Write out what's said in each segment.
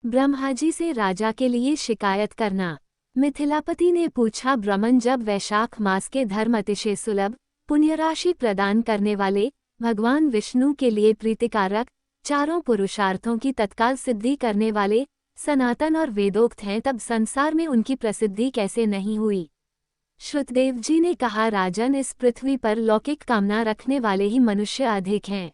ब्रह्माजी से राजा के लिए शिकायत करना। मिथिलापति ने पूछा, ब्रह्मन, जब वैशाख मास के धर्म अतिशय सुलभ पुण्यराशि प्रदान करने वाले भगवान विष्णु के लिए प्रीतिकारक चारों पुरुषार्थों की तत्काल सिद्धि करने वाले सनातन और वेदोक्त हैं, तब संसार में उनकी प्रसिद्धि कैसे नहीं हुई? श्रुतदेव जी ने कहा, राजन, इस पृथ्वी पर लौकिक कामना रखने वाले ही मनुष्य अधिक हैं।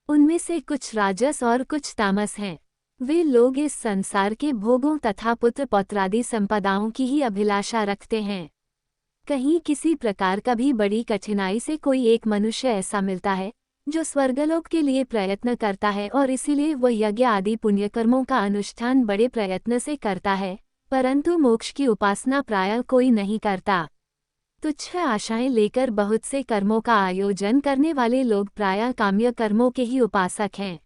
उनमें से कुछ राजस और कुछ तामस हैं। वे लोग इस संसार के भोगों तथा पुत्र पौत्रादि संपदाओं की ही अभिलाषा रखते हैं। कहीं किसी प्रकार कभी बड़ी कठिनाई से कोई एक मनुष्य ऐसा मिलता है जो स्वर्गलोक के लिए प्रयत्न करता है, और इसीलिए वह यज्ञ आदि पुण्यकर्मों का अनुष्ठान बड़े प्रयत्न से करता है, परंतु मोक्ष की उपासना प्रायः कोई नहीं करता। तुच्छ आशाएं लेकर बहुत से कर्मों का आयोजन करने वाले लोग प्रायः काम्य कर्मों के ही उपासक हैं।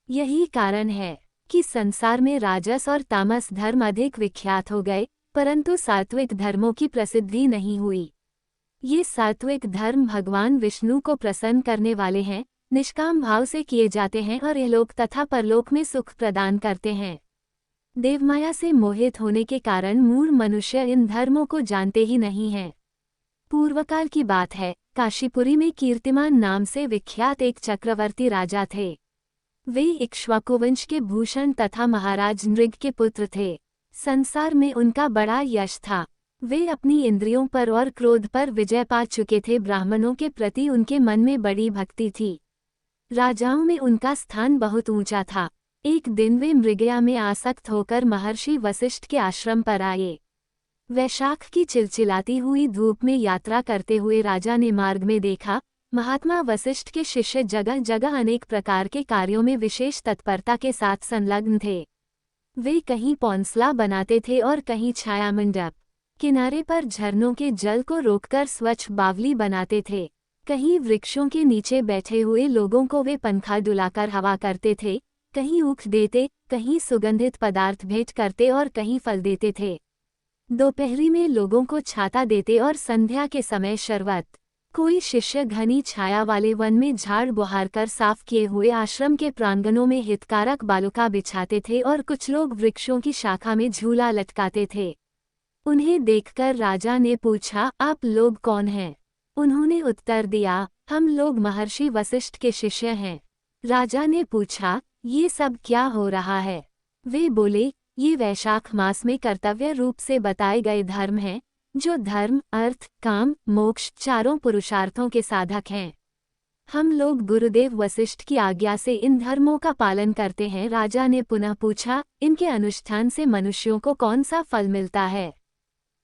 यही कारण है कि संसार में राजस और तामस धर्म अधिक विख्यात हो गए, परंतु सात्विक धर्मों की प्रसिद्धि नहीं हुई। ये सात्विक धर्म भगवान विष्णु को प्रसन्न करने वाले हैं, निष्काम भाव से किए जाते हैं और इहलोक तथा परलोक में सुख प्रदान करते हैं। देवमाया से मोहित होने के कारण मूढ़ मनुष्य इन धर्मों को जानते ही नहीं हैं। पूर्वकाल की बात है, काशीपुरी में कीर्तिमान नाम से विख्यात एक चक्रवर्ती राजा थे। वे इक्ष्वाकुवंश के भूषण तथा महाराज नृग के पुत्र थे। संसार में उनका बड़ा यश था। वे अपनी इंद्रियों पर और क्रोध पर विजय पा चुके थे। ब्राह्मणों के प्रति उनके मन में बड़ी भक्ति थी। राजाओं में उनका स्थान बहुत ऊंचा था। एक दिन वे मृगया में आसक्त होकर महर्षि वशिष्ठ के आश्रम पर आए। वैशाख की चिलचिलाती हुई धूप में यात्रा करते हुए राजा ने मार्ग में देखा, महात्मा वशिष्ठ के शिष्य जगह जगह अनेक प्रकार के कार्यों में विशेष तत्परता के साथ संलग्न थे। वे कहीं पौंसला बनाते थे और कहीं छाया मंडप, किनारे पर झरनों के जल को रोककर स्वच्छ बावली बनाते थे। कहीं वृक्षों के नीचे बैठे हुए लोगों को वे पंखा डुलाकर हवा करते थे, कहीं ऊख देते, कहीं सुगंधित पदार्थ भेंट करते और कहीं फल देते थे। दोपहरी में लोगों को छाता देते और संध्या के समय शरबत। कोई शिष्य घनी छाया वाले वन में झाड़ बुहार कर साफ किए हुए आश्रम के प्रांगणों में हितकारक बालुका बिछाते थे और कुछ लोग वृक्षों की शाखा में झूला लटकाते थे। उन्हें देखकर राजा ने पूछा, आप लोग कौन हैं? उन्होंने उत्तर दिया, हम लोग महर्षि वशिष्ठ के शिष्य हैं। राजा ने पूछा, ये सब क्या हो रहा है? वे बोले, ये वैशाख मास में कर्तव्य रूप से बताए गए धर्म हैं, जो धर्म, अर्थ, काम, मोक्ष चारों पुरुषार्थों के साधक हैं। हम लोग गुरुदेव वशिष्ठ की आज्ञा से इन धर्मों का पालन करते हैं। राजा ने पुनः पूछा, इनके अनुष्ठान से मनुष्यों को कौन सा फल मिलता है?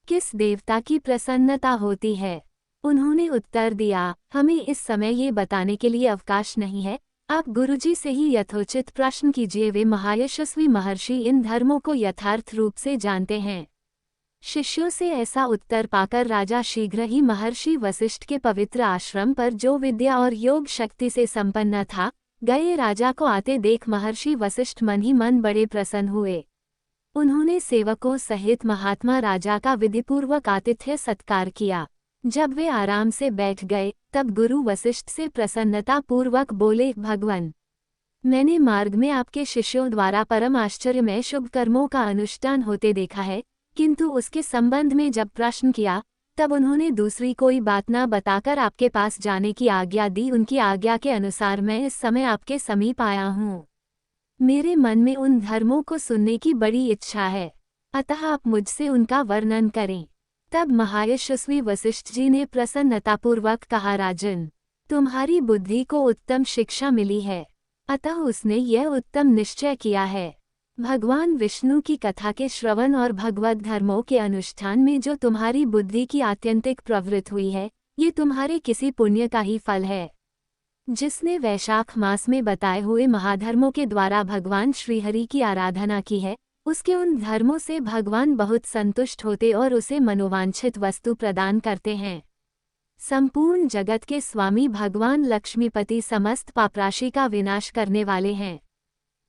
किस देवता की प्रसन्नता होती है? उन्होंने उत्तर दिया, हमें इस समय ये बताने के लिए अवकाश नहीं है। आप गुरुजी से ही यथोचित प्रश्न कीजिए। वे महायशस्वी महर्षि इन धर्मों को यथार्थ रूप से जानते हैं। शिष्यों से ऐसा उत्तर पाकर राजा शीघ्र ही महर्षि वशिष्ठ के पवित्र आश्रम पर, जो विद्या और योग शक्ति से संपन्न था, गए। राजा को आते देख महर्षि वशिष्ठ मन ही मन बड़े प्रसन्न हुए। उन्होंने सेवकों सहित महात्मा राजा का विधिपूर्वक आतिथ्य सत्कार किया। जब वे आराम से बैठ गए, तब गुरु वशिष्ठ से प्रसन्नता पूर्वक बोले, भगवन, मैंने मार्ग में आपके शिष्यों द्वारा परम आश्चर्यमय शुभ कर्मों का अनुष्ठान होते देखा है, किंतु उसके संबंध में जब प्रश्न किया, तब उन्होंने दूसरी कोई बात न बताकर आपके पास जाने की आज्ञा दी। उनकी आज्ञा के अनुसार मैं इस समय आपके समीप आया हूँ। मेरे मन में उन धर्मों को सुनने की बड़ी इच्छा है, अतः आप मुझसे उनका वर्णन करें। तब महायशस्वी वशिष्ठ जी ने प्रसन्नतापूर्वक कहा, राजन, तुम्हारी बुद्धि को उत्तम शिक्षा मिली है, अतः उसने यह उत्तम निश्चय किया है। भगवान विष्णु की कथा के श्रवण और भगवत धर्मों के अनुष्ठान में जो तुम्हारी बुद्धि की आत्यंतिक प्रवृत्ति हुई है, ये तुम्हारे किसी पुण्य का ही फल है। जिसने वैशाख मास में बताए हुए महाधर्मों के द्वारा भगवान श्रीहरि की आराधना की है, उसके उन धर्मों से भगवान बहुत संतुष्ट होते और उसे मनोवांछित वस्तु प्रदान करते हैं। संपूर्ण जगत के स्वामी भगवान लक्ष्मीपति समस्त पापराशि का विनाश करने वाले हैं।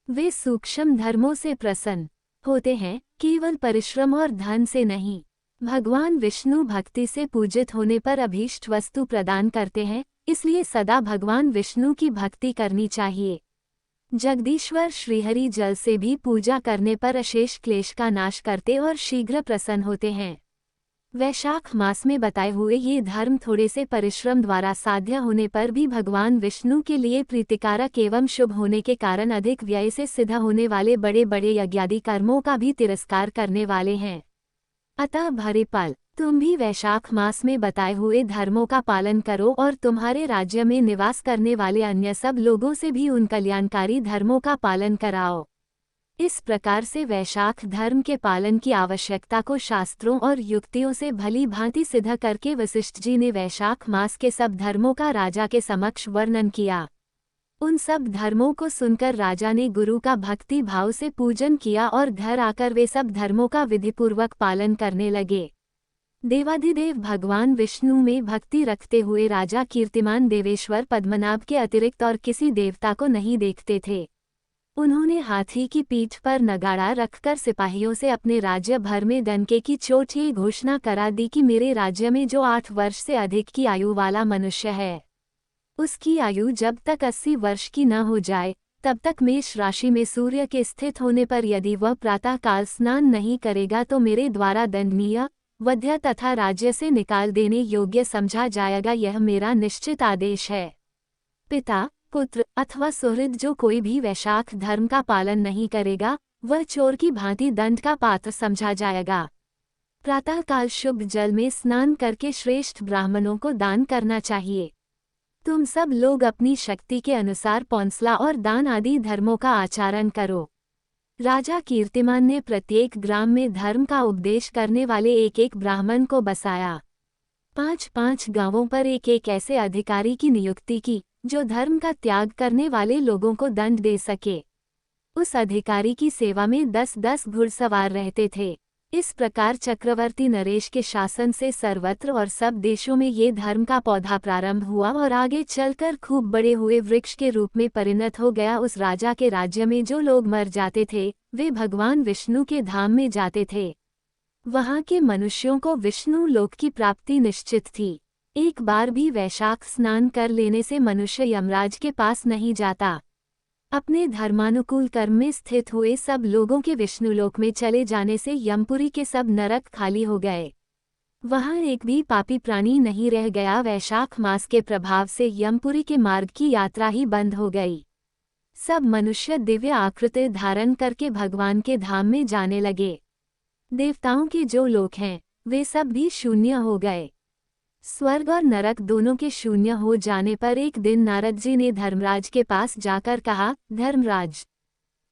वे सूक्ष्म धर्मों से प्रसन्न होते हैं, केवल परिश्रम और धन से नहीं। भगवान विष्णु भक्ति से पूजित होने पर अभीष्ट वस्तु प्रदान करते हैं, इसलिए सदा भगवान विष्णु की भक्ति करनी चाहिए। जगदीश्वर श्रीहरि जल से भी पूजा करने पर अशेष क्लेश का नाश करते और शीघ्र प्रसन्न होते हैं। वैशाख मास में बताए हुए ये धर्म थोड़े से परिश्रम द्वारा साध्य होने पर भी भगवान विष्णु के लिए प्रीतिकारक एवं शुभ होने के कारण अधिक व्यय से सिद्ध होने वाले बड़े बड़े यज्ञादि कर्मों का भी तिरस्कार करने वाले हैं। अतः भरे पल तुम भी वैशाख मास में बताए हुए धर्मों का पालन करो और तुम्हारे राज्य में निवास करने वाले अन्य सब लोगों से भी उन कल्याणकारी धर्मों का पालन कराओ। इस प्रकार से वैशाख धर्म के पालन की आवश्यकता को शास्त्रों और युक्तियों से भली भांति सिद्ध करके वशिष्ठ जी ने वैशाख मास के सब धर्मों का राजा के समक्ष वर्णन किया। उन सब धर्मों को सुनकर राजा ने गुरु का भक्ति भाव से पूजन किया और घर आकर वे सब धर्मों का विधिपूर्वक पालन करने लगे। देवाधिदेव भगवान विष्णु में भक्ति रखते हुए राजा कीर्तिमान देवेश्वर पद्मनाभ के अतिरिक्त और किसी देवता को नहीं देखते थे। उन्होंने हाथी की पीठ पर नगाड़ा रखकर सिपाहियों से अपने राज्य भर में डंके की चोट ये घोषणा करा दी कि मेरे राज्य में जो 8 वर्ष से अधिक की आयु वाला मनुष्य है, उसकी आयु जब तक 80 वर्ष की न हो जाए तब तक मेष राशि में सूर्य के स्थित होने पर यदि वह प्रातःकाल स्नान नहीं करेगा तो मेरे द्वारा दंडनीय, वध्य तथा राज्य से निकाल देने योग्य समझा जाएगा। यह मेरा निश्चित आदेश है। पिता, पुत्र अथवा सुहृद जो कोई भी वैशाख धर्म का पालन नहीं करेगा वह चोर की भांति दंड का पात्र समझा जाएगा। प्रातःकाल शुभ जल में स्नान करके श्रेष्ठ ब्राह्मणों को दान करना चाहिए। तुम सब लोग अपनी शक्ति के अनुसार पौंसला और दान आदि धर्मों का आचरण करो। राजा कीर्तिमान ने प्रत्येक ग्राम में धर्म का उपदेश करने वाले एक एक ब्राह्मण को बसाया। 5-5 गांवों पर एक एक ऐसे अधिकारी की नियुक्ति की जो धर्म का त्याग करने वाले लोगों को दंड दे सके। उस अधिकारी की सेवा में 10-10 घुड़सवार रहते थे। इस प्रकार चक्रवर्ती नरेश के शासन से सर्वत्र और सब देशों में ये धर्म का पौधा प्रारंभ हुआ और आगे चलकर खूब बड़े हुए वृक्ष के रूप में परिणत हो गया। उस राजा के राज्य में जो लोग मर जाते थे वे भगवान विष्णु के धाम में जाते थे। वहाँ के मनुष्यों को विष्णु लोक की प्राप्ति निश्चित थी। एक बार भी वैशाख स्नान कर लेने से मनुष्य यमराज के पास नहीं जाता। अपने धर्मानुकूल कर्म में स्थित हुए सब लोगों के विष्णुलोक में चले जाने से यमपुरी के सब नरक खाली हो गए। वहाँ एक भी पापी प्राणी नहीं रह गया। वैशाख मास के प्रभाव से यमपुरी के मार्ग की यात्रा ही बंद हो गई। सब मनुष्य दिव्य आकृति धारण करके भगवान के धाम में जाने लगे। देवताओं के जो लोक हैं वे सब भी शून्य हो गए। स्वर्ग और नरक दोनों के शून्य हो जाने पर एक दिन नारद जी ने धर्मराज के पास जाकर कहा, धर्मराज,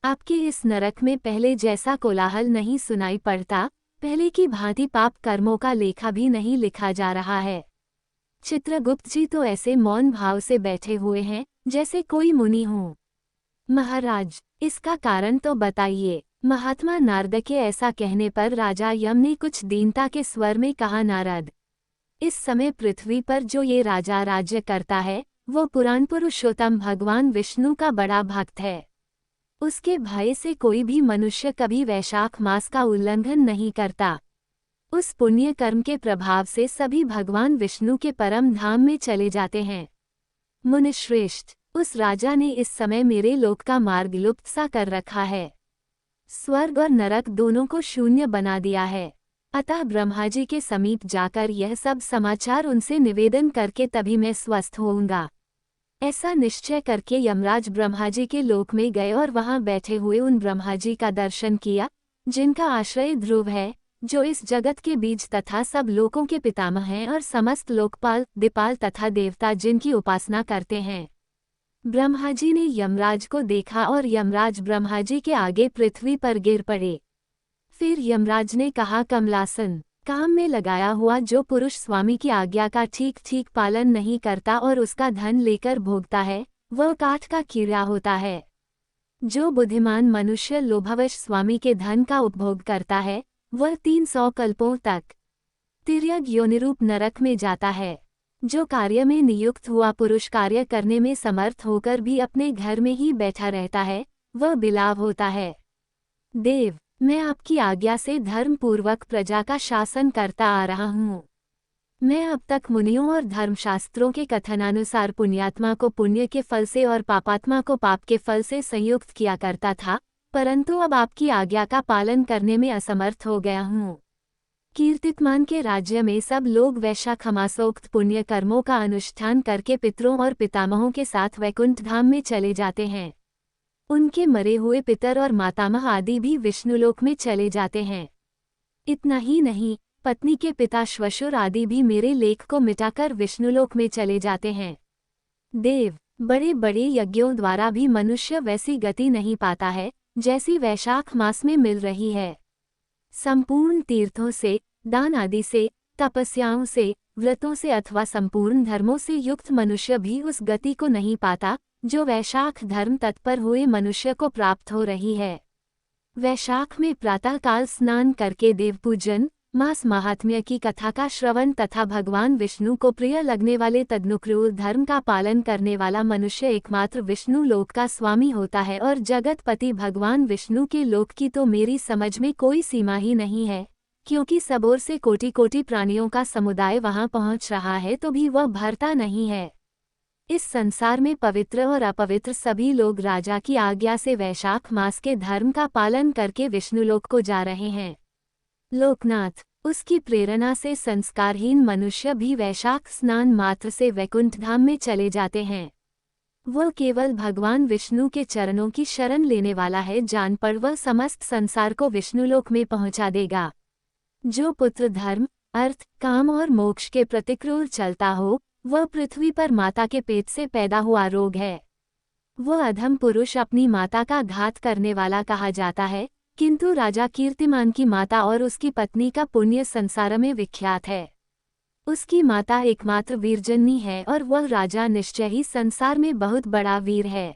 आपके इस नरक में पहले जैसा कोलाहल नहीं सुनाई पड़ता, पहले की भांति पाप कर्मों का लेखा भी नहीं लिखा जा रहा है। चित्रगुप्त जी तो ऐसे मौन भाव से बैठे हुए हैं जैसे कोई मुनि हो। महाराज, इसका कारण तो बताइए। महात्मा नारद के ऐसा कहने पर राजा यम ने कुछ दीनता के स्वर में कहा, नारद, इस समय पृथ्वी पर जो ये राजा राज्य करता है वो पुराण पुरुषोत्तम भगवान विष्णु का बड़ा भक्त है। उसके भय से कोई भी मनुष्य कभी वैशाख मास का उल्लंघन नहीं करता। उस पुण्य कर्म के प्रभाव से सभी भगवान विष्णु के परम धाम में चले जाते हैं। मुनिश्रेष्ठ, उस राजा ने इस समय मेरे लोक का मार्ग लुप्त सा कर रखा है। स्वर्ग और नरक दोनों को शून्य बना दिया है। अतः ब्रह्माजी के समीप जाकर यह सब समाचार उनसे निवेदन करके तभी मैं स्वस्थ होऊंगा। ऐसा निश्चय करके यमराज ब्रह्माजी के लोक में गए और वहां बैठे हुए उन ब्रह्माजी का दर्शन किया जिनका आश्रय ध्रुव है, जो इस जगत के बीज तथा सब लोकों के पितामह हैं और समस्त लोकपाल, दिपाल तथा देवता जिनकी उपासना करते हैं। ब्रह्माजी ने यमराज को देखा और यमराज ब्रह्माजी के आगे पृथ्वी पर गिर पड़े। फिर यमराज ने कहा, कमलासन, काम में लगाया हुआ जो पुरुष स्वामी की आज्ञा का ठीक ठीक पालन नहीं करता और उसका धन लेकर भोगता है वह काठ का कीड़ा होता है। जो बुद्धिमान मनुष्य लोभवश स्वामी के धन का उपभोग करता है वह 300 कल्पों तक तिर्यक योनिरूप नरक में जाता है। जो कार्य में नियुक्त हुआ पुरुष कार्य करने में समर्थ होकर भी अपने घर में ही बैठा रहता है वह बिलाव होता है। देव, मैं आपकी आज्ञा से धर्मपूर्वक प्रजा का शासन करता आ रहा हूँ। मैं अब तक मुनियों और धर्मशास्त्रों के कथनानुसार पुण्यात्मा को पुण्य के फल से और पापात्मा को पाप के फल से संयुक्त किया करता था, परंतु अब आपकी आज्ञा का पालन करने में असमर्थ हो गया हूँ। कीर्तिमान के राज्य में सब लोग वैशाख मासोक्त पुण्य कर्मों का अनुष्ठान करके पितरों और पितामहों के साथ वैकुंठ धाम में चले जाते हैं। उनके मरे हुए पितर और मातामह आदि भी विष्णुलोक में चले जाते हैं। इतना ही नहीं, पत्नी के पिता श्वशुर आदि भी मेरे लेख को मिटाकर विष्णुलोक में चले जाते हैं। देव, बड़े बड़े यज्ञों द्वारा भी मनुष्य वैसी गति नहीं पाता है जैसी वैशाख मास में मिल रही है। संपूर्ण तीर्थों से, दान आदि से, तपस्याओं से, व्रतों से अथवा संपूर्ण धर्मों से युक्त मनुष्य भी उस गति को नहीं पाता जो वैशाख धर्म तत्पर हुए मनुष्य को प्राप्त हो रही है। वैशाख में प्रातःकाल स्नान करके देवपूजन, मास महात्म्य की कथा का श्रवण तथा भगवान विष्णु को प्रिय लगने वाले तदनुक्रूर धर्म का पालन करने वाला मनुष्य एकमात्र विष्णु लोक का स्वामी होता है। और जगतपति भगवान विष्णु के लोक की तो मेरी समझ में कोई सीमा ही नहीं है, क्योंकि सब ओर से कोटि कोटि प्राणियों का समुदाय वहां पहुंच रहा है तो भी वह भरता नहीं है। इस संसार में पवित्र और अपवित्र सभी लोग राजा की आज्ञा से वैशाख मास के धर्म का पालन करके विष्णुलोक को जा रहे हैं। लोकनाथ, उसकी प्रेरणा से संस्कारहीन मनुष्य भी वैशाख स्नान मात्र से वैकुंठ धाम में चले जाते हैं। वह केवल भगवान विष्णु के चरणों की शरण लेने वाला है, जान पर वह समस्त संसार को विष्णुलोक में पहुंचा देगा। जो पुत्र धर्म, अर्थ, काम और मोक्ष के प्रतिक्रूर चलता हो, वह पृथ्वी पर माता के पेट से पैदा हुआ रोग है। वह अधम पुरुष अपनी माता का घात करने वाला कहा जाता है, किंतु राजा कीर्तिमान की माता और उसकी पत्नी का पुण्य संसार में विख्यात है। उसकी माता एकमात्र वीरजनी है और वह राजा निश्चय ही संसार में बहुत बड़ा वीर है।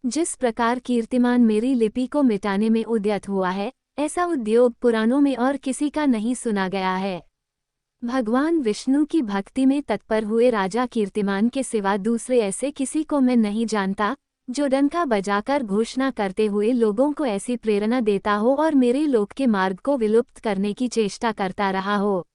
जिस प्रकार कीर्तिमान मेरी लिपि को मिटाने में उद्यत हुआ है, ऐसा उद्योग पुराणों में और किसी का नहीं सुना गया है। भगवान विष्णु की भक्ति में तत्पर हुए राजा कीर्तिमान के सिवा दूसरे ऐसे किसी को मैं नहीं जानता जो डंका बजाकर घोषणा करते हुए लोगों को ऐसी प्रेरणा देता हो और मेरे लोक के मार्ग को विलुप्त करने की चेष्टा करता रहा हो।